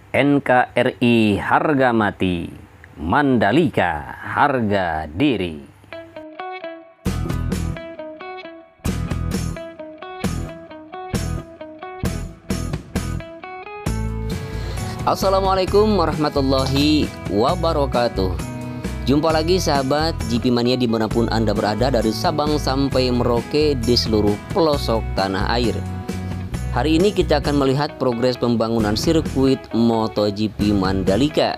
NKRI harga mati, Mandalika harga diri. Assalamualaikum warahmatullahi wabarakatuh. Jumpa lagi sahabat GP Mania dimanapun Anda berada, dari Sabang sampai Merauke di seluruh pelosok tanah air. Hari ini kita akan melihat progres pembangunan sirkuit MotoGP Mandalika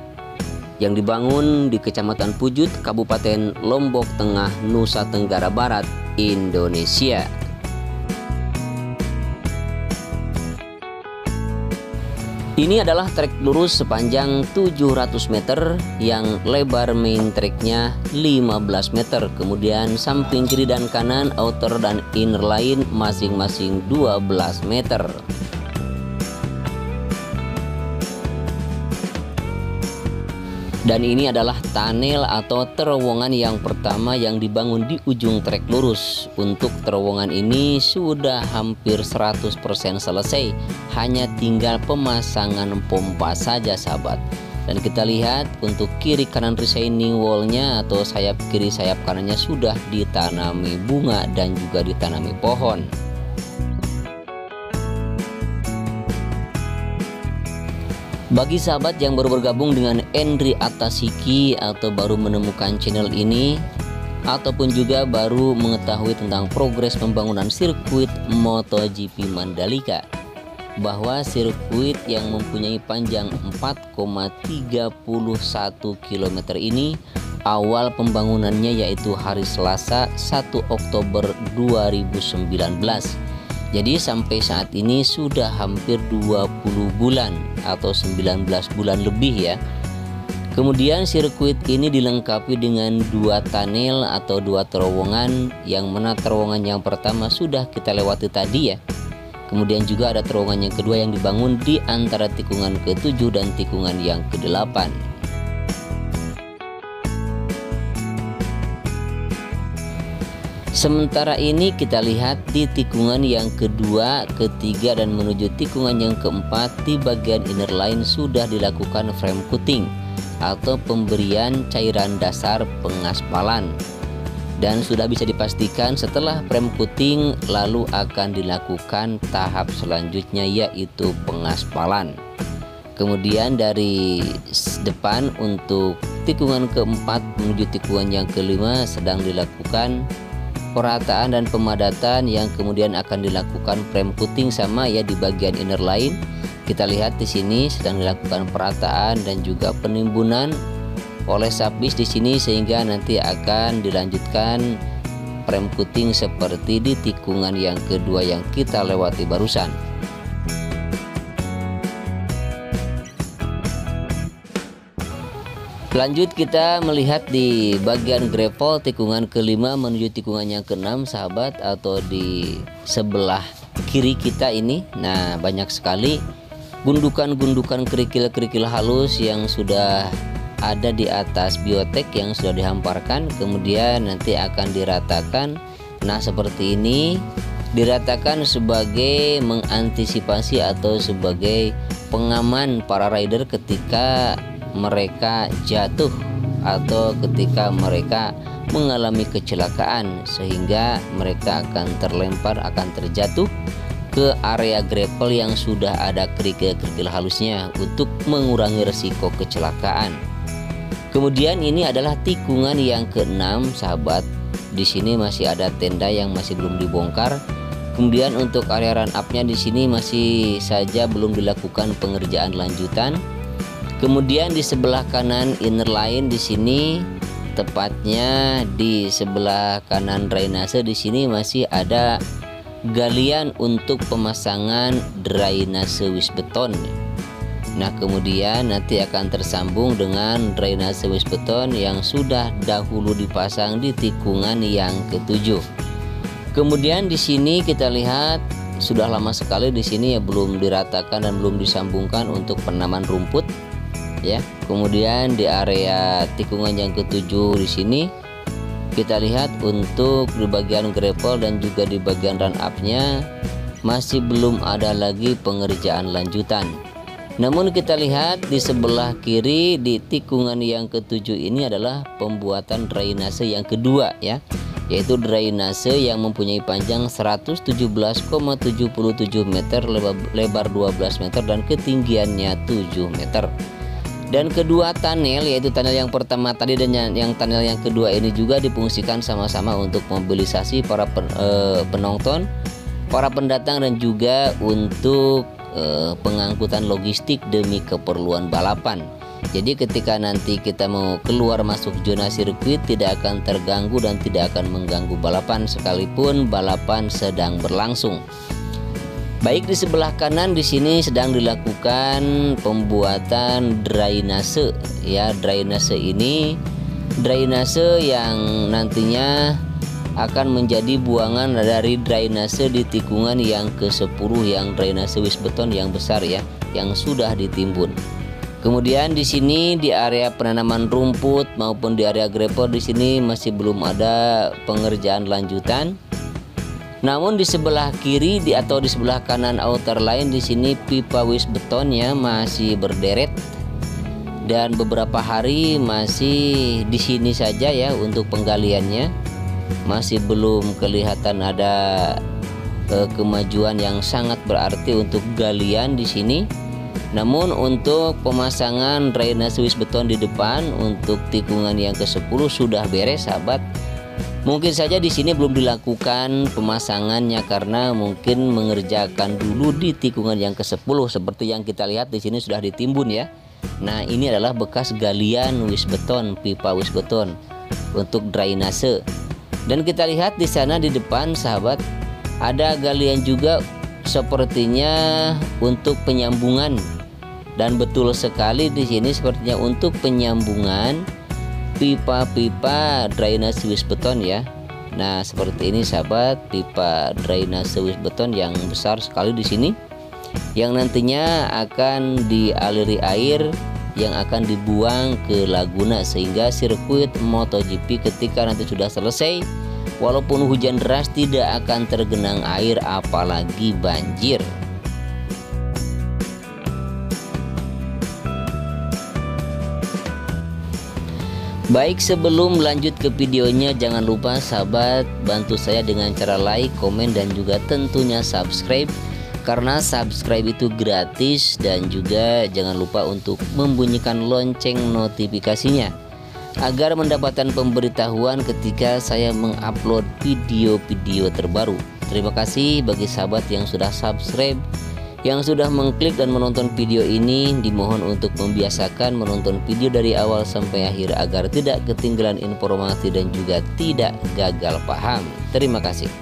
yang dibangun di Kecamatan Pujut, Kabupaten Lombok Tengah, Nusa Tenggara Barat, Indonesia. Ini adalah trek lurus sepanjang 700 meter yang lebar main treknya 15 meter. Kemudian samping kiri dan kanan outer dan inner line masing-masing 12 meter. Dan ini adalah tunnel atau terowongan yang pertama yang dibangun di ujung trek lurus. Untuk terowongan ini sudah hampir 100% selesai, hanya tinggal pemasangan pompa saja sahabat. Dan kita lihat untuk kiri kanan retaining wallnya atau sayap kiri sayap kanannya sudah ditanami bunga dan juga ditanami pohon. Bagi sahabat yang baru bergabung dengan Endri Atasiki atau baru menemukan channel ini, ataupun juga baru mengetahui tentang progres pembangunan sirkuit MotoGP Mandalika, bahwa sirkuit yang mempunyai panjang 4,31 km ini awal pembangunannya yaitu hari Selasa 1 Oktober 2019. Jadi sampai saat ini sudah hampir 20 bulan atau 19 bulan lebih ya. Kemudian sirkuit ini dilengkapi dengan 2 tunnel atau 2 terowongan, yang mana terowongan yang pertama sudah kita lewati tadi ya. Kemudian juga ada terowongan yang kedua yang dibangun di antara tikungan ke-7 dan tikungan yang ke-8. Sementara ini kita lihat di tikungan yang kedua, ketiga dan menuju tikungan yang keempat, di bagian inner line sudah dilakukan frame coating atau pemberian cairan dasar pengaspalan. Dan sudah bisa dipastikan setelah frame coating lalu akan dilakukan tahap selanjutnya yaitu pengaspalan. Kemudian dari depan untuk tikungan keempat menuju tikungan yang kelima sedang dilakukan perataan dan pemadatan, yang kemudian akan dilakukan frame coating sama ya di bagian inner line. Kita lihat di sini sedang dilakukan perataan dan juga penimbunan oleh sapis di sini, sehingga nanti akan dilanjutkan frame coating seperti di tikungan yang kedua yang kita lewati barusan. Lanjut kita melihat di bagian gravel tikungan kelima menuju tikungan yang keenam sahabat, atau di sebelah kiri kita ini. Nah, banyak sekali gundukan-gundukan kerikil-kerikil halus yang sudah ada di atas biotek yang sudah dihamparkan, kemudian nanti akan diratakan. Nah, seperti ini diratakan sebagai mengantisipasi atau sebagai pengaman para rider ketika mereka jatuh atau ketika mereka mengalami kecelakaan, sehingga mereka akan terlempar, akan terjatuh ke area gravel yang sudah ada kerikil-kerikil halusnya untuk mengurangi resiko kecelakaan. Kemudian ini adalah tikungan yang keenam sahabat. Di sini masih ada tenda yang masih belum dibongkar. Kemudian untuk area run up-nya di sini masih saja belum dilakukan pengerjaan lanjutan. Kemudian di sebelah kanan inner line di sini, tepatnya di sebelah kanan drainase di sini masih ada galian untuk pemasangan drainase wis beton. Nah, kemudian nanti akan tersambung dengan drainase wis beton yang sudah dahulu dipasang di tikungan yang ke-7. Kemudian di sini kita lihat sudah lama sekali di sini ya belum diratakan dan belum disambungkan untuk penanaman rumput. Ya, kemudian di area tikungan yang ke-7 di sini kita lihat untuk di bagian gravel dan juga di bagian run up-nya masih belum ada lagi pengerjaan lanjutan. Namun kita lihat di sebelah kiri di tikungan yang ke-7 ini adalah pembuatan drainase yang kedua ya, yaitu drainase yang mempunyai panjang 117,77 meter, lebar 12 meter dan ketinggiannya 7 meter. Dan kedua tunnel, yaitu tunnel yang pertama tadi dan yang tunnel yang kedua ini juga difungsikan sama-sama untuk mobilisasi para penonton, para pendatang dan juga untuk pengangkutan logistik demi keperluan balapan. Jadi ketika nanti kita mau keluar masuk zona sirkuit tidak akan terganggu dan tidak akan mengganggu balapan sekalipun balapan sedang berlangsung. Baik, di sebelah kanan di sini sedang dilakukan pembuatan drainase ya. Drainase ini drainase yang nantinya akan menjadi buangan dari drainase di tikungan yang ke-10 yang drainase wisbeton yang besar ya, yang sudah ditimbun. Kemudian di sini di area penanaman rumput maupun di area gravel di sini masih belum ada pengerjaan lanjutan. Namun di sebelah kiri atau di sebelah kanan outer line di sini pipa wisbetonnya masih berderet dan beberapa hari masih di sini saja ya untuk penggaliannya. Masih belum kelihatan ada kemajuan yang sangat berarti untuk galian di sini. Namun untuk pemasangan drainase wisbeton di depan untuk tikungan yang ke-10 sudah beres sahabat. Mungkin saja di sini belum dilakukan pemasangannya karena mungkin mengerjakan dulu di tikungan yang ke-10 seperti yang kita lihat di sini sudah ditimbun ya. Nah, ini adalah bekas galian wisbeton, pipa wisbeton untuk drainase. Dan kita lihat di sana di depan sahabat ada galian juga sepertinya untuk penyambungan. Dan betul sekali di sini sepertinya untuk penyambungan pipa-pipa drainase wisbeton ya. Nah, seperti ini sahabat, pipa drainase wisbeton yang besar sekali di sini yang nantinya akan dialiri air yang akan dibuang ke laguna sehingga sirkuit MotoGP ketika nanti sudah selesai walaupun hujan deras tidak akan tergenang air apalagi banjir. Baik, sebelum lanjut ke videonya jangan lupa sahabat bantu saya dengan cara like, komen dan juga tentunya subscribe. Karena subscribe itu gratis dan juga jangan lupa untuk membunyikan lonceng notifikasinya agar mendapatkan pemberitahuan ketika saya mengupload video-video terbaru. Terima kasih bagi sahabat yang sudah subscribe, yang sudah mengklik dan menonton video ini. Dimohon untuk membiasakan menonton video dari awal sampai akhir agar tidak ketinggalan informasi dan juga tidak gagal paham. Terima kasih.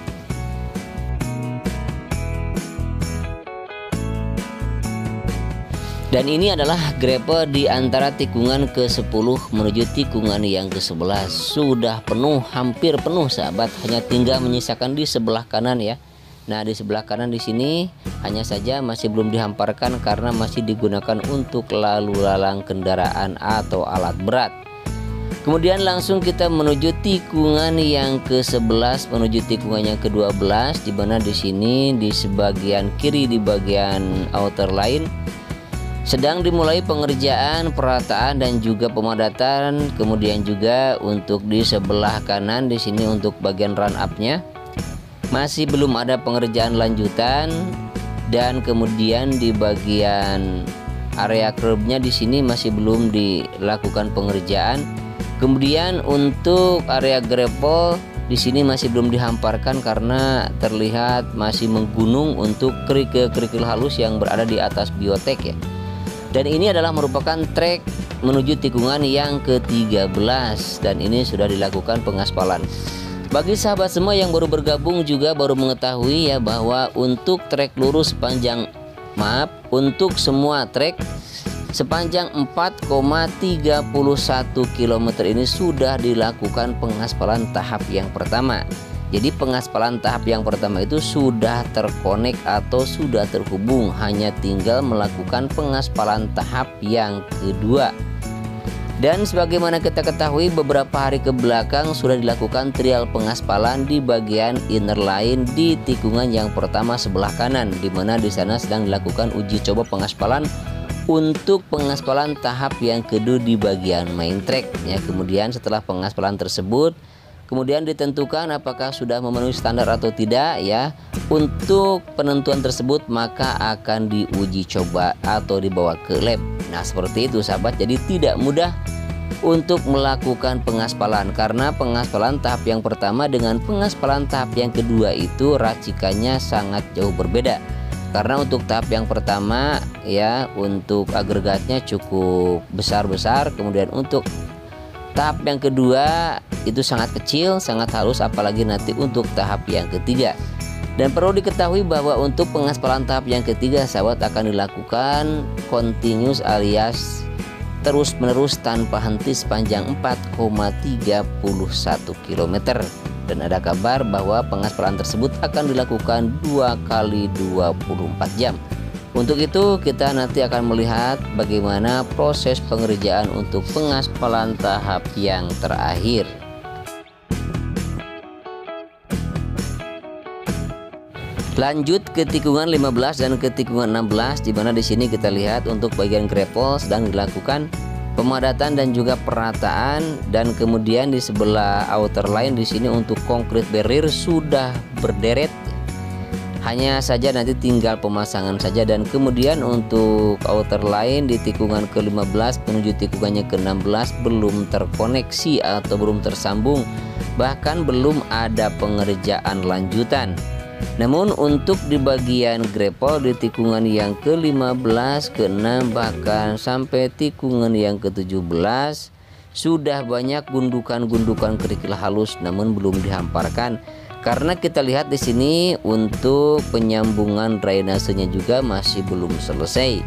Dan ini adalah gravel di antara tikungan ke-10 menuju tikungan yang ke-11. Sudah penuh, hampir penuh sahabat, hanya tinggal menyisakan di sebelah kanan ya. Nah, di sebelah kanan di sini hanya saja masih belum dihamparkan karena masih digunakan untuk lalu lalang kendaraan atau alat berat. Kemudian langsung kita menuju tikungan yang ke-11 menuju tikungan yang ke-12 di mana di sini di sebagian kiri di bagian outer line sedang dimulai pengerjaan perataan dan juga pemadatan. Kemudian juga untuk di sebelah kanan di sini untuk bagian run up-nya masih belum ada pengerjaan lanjutan dan kemudian di bagian area curbnya di sini masih belum dilakukan pengerjaan. Kemudian untuk area gravel di sini masih belum dihamparkan karena terlihat masih menggunung untuk kerikil-kerikil halus yang berada di atas biotek ya. Dan ini adalah merupakan trek menuju tikungan yang ke-13 dan ini sudah dilakukan pengaspalan. Bagi sahabat semua yang baru bergabung juga baru mengetahui ya bahwa untuk trek lurus sepanjang untuk semua trek sepanjang 4,31 km ini sudah dilakukan pengaspalan tahap yang pertama. Jadi pengaspalan tahap yang pertama itu sudah terkonek atau sudah terhubung, hanya tinggal melakukan pengaspalan tahap yang kedua. Dan sebagaimana kita ketahui beberapa hari ke belakang sudah dilakukan trial pengaspalan di bagian inner line di tikungan yang pertama sebelah kanan, di mana di sana sedang dilakukan uji coba pengaspalan untuk pengaspalan tahap yang kedua di bagian main track ya. Kemudian setelah pengaspalan tersebut, kemudian ditentukan apakah sudah memenuhi standar atau tidak ya. Untuk penentuan tersebut maka akan diuji coba atau dibawa ke lab. Nah seperti itu sahabat, jadi tidak mudah untuk melakukan pengaspalan, karena pengaspalan tahap yang pertama dengan pengaspalan tahap yang kedua itu racikannya sangat jauh berbeda. Karena untuk tahap yang pertama ya, untuk agregatnya cukup besar-besar, kemudian untuk tahap yang kedua itu sangat kecil, sangat halus, apalagi nanti untuk tahap yang ketiga. Dan perlu diketahui bahwa untuk pengaspalan tahap yang ketiga sahabat akan dilakukan continuous alias terus menerus tanpa henti sepanjang 4,31 km. Dan ada kabar bahwa pengaspalan tersebut akan dilakukan 2 kali 24 jam. Untuk itu kita nanti akan melihat bagaimana proses pengerjaan untuk pengaspalan tahap yang terakhir. Lanjut ke tikungan 15 dan ke tikungan 16, di mana di sini kita lihat untuk bagian gravel sedang dilakukan pemadatan dan juga perataan, dan kemudian di sebelah outer line di sini untuk concrete barrier sudah berderet. Hanya saja nanti tinggal pemasangan saja, dan kemudian untuk outer line di tikungan ke-15 menuju tikungannya ke-16 belum terkoneksi atau belum tersambung, bahkan belum ada pengerjaan lanjutan. Namun untuk di bagian gravel di tikungan yang ke-15, ke-6 bahkan sampai tikungan yang ke-17 sudah banyak gundukan-gundukan kerikil halus namun belum dihamparkan. Karena kita lihat di sini untuk penyambungan drainasenya juga masih belum selesai.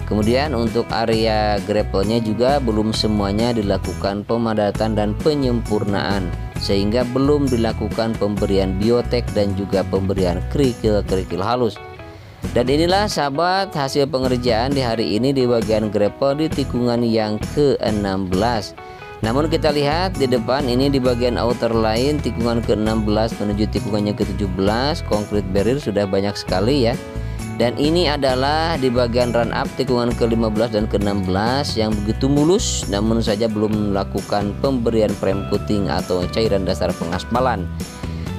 Kemudian untuk area gravelnya juga belum semuanya dilakukan pemadatan dan penyempurnaan, sehingga belum dilakukan pemberian biotek dan juga pemberian kerikil-kerikil halus. Dan inilah sahabat hasil pengerjaan di hari ini di bagian gravel di tikungan yang ke-16. Namun kita lihat di depan ini di bagian outer line tikungan ke-16 menuju tikungannya ke-17, concrete barrier sudah banyak sekali ya. Dan ini adalah di bagian run up tikungan ke-15 dan ke-16 yang begitu mulus, namun saja belum melakukan pemberian frame coating atau cairan dasar pengaspalan.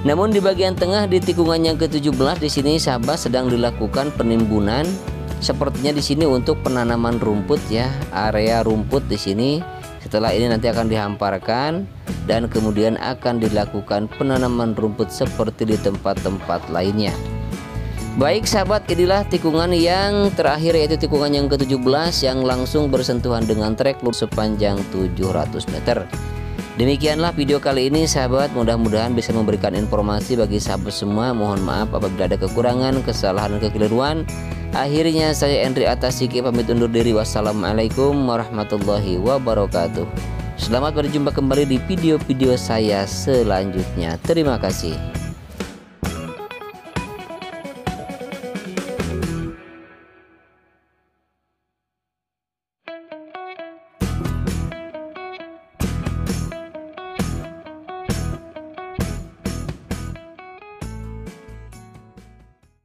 Namun di bagian tengah di tikungan yang ke-17 di sini sahabat sedang dilakukan penimbunan. Sepertinya di sini untuk penanaman rumput ya, area rumput di sini. Setelah ini nanti akan dihamparkan dan kemudian akan dilakukan penanaman rumput seperti di tempat-tempat lainnya. Baik sahabat, inilah tikungan yang terakhir yaitu tikungan yang ke-17 yang langsung bersentuhan dengan trek lurus sepanjang 700 meter. Demikianlah video kali ini sahabat, mudah-mudahan bisa memberikan informasi bagi sahabat semua. Mohon maaf apabila ada kekurangan, kesalahan, dan kekeliruan. Akhirnya saya Endri Atasiki pamit undur diri. Wassalamualaikum warahmatullahi wabarakatuh. Selamat berjumpa kembali di video-video saya selanjutnya. Terima kasih.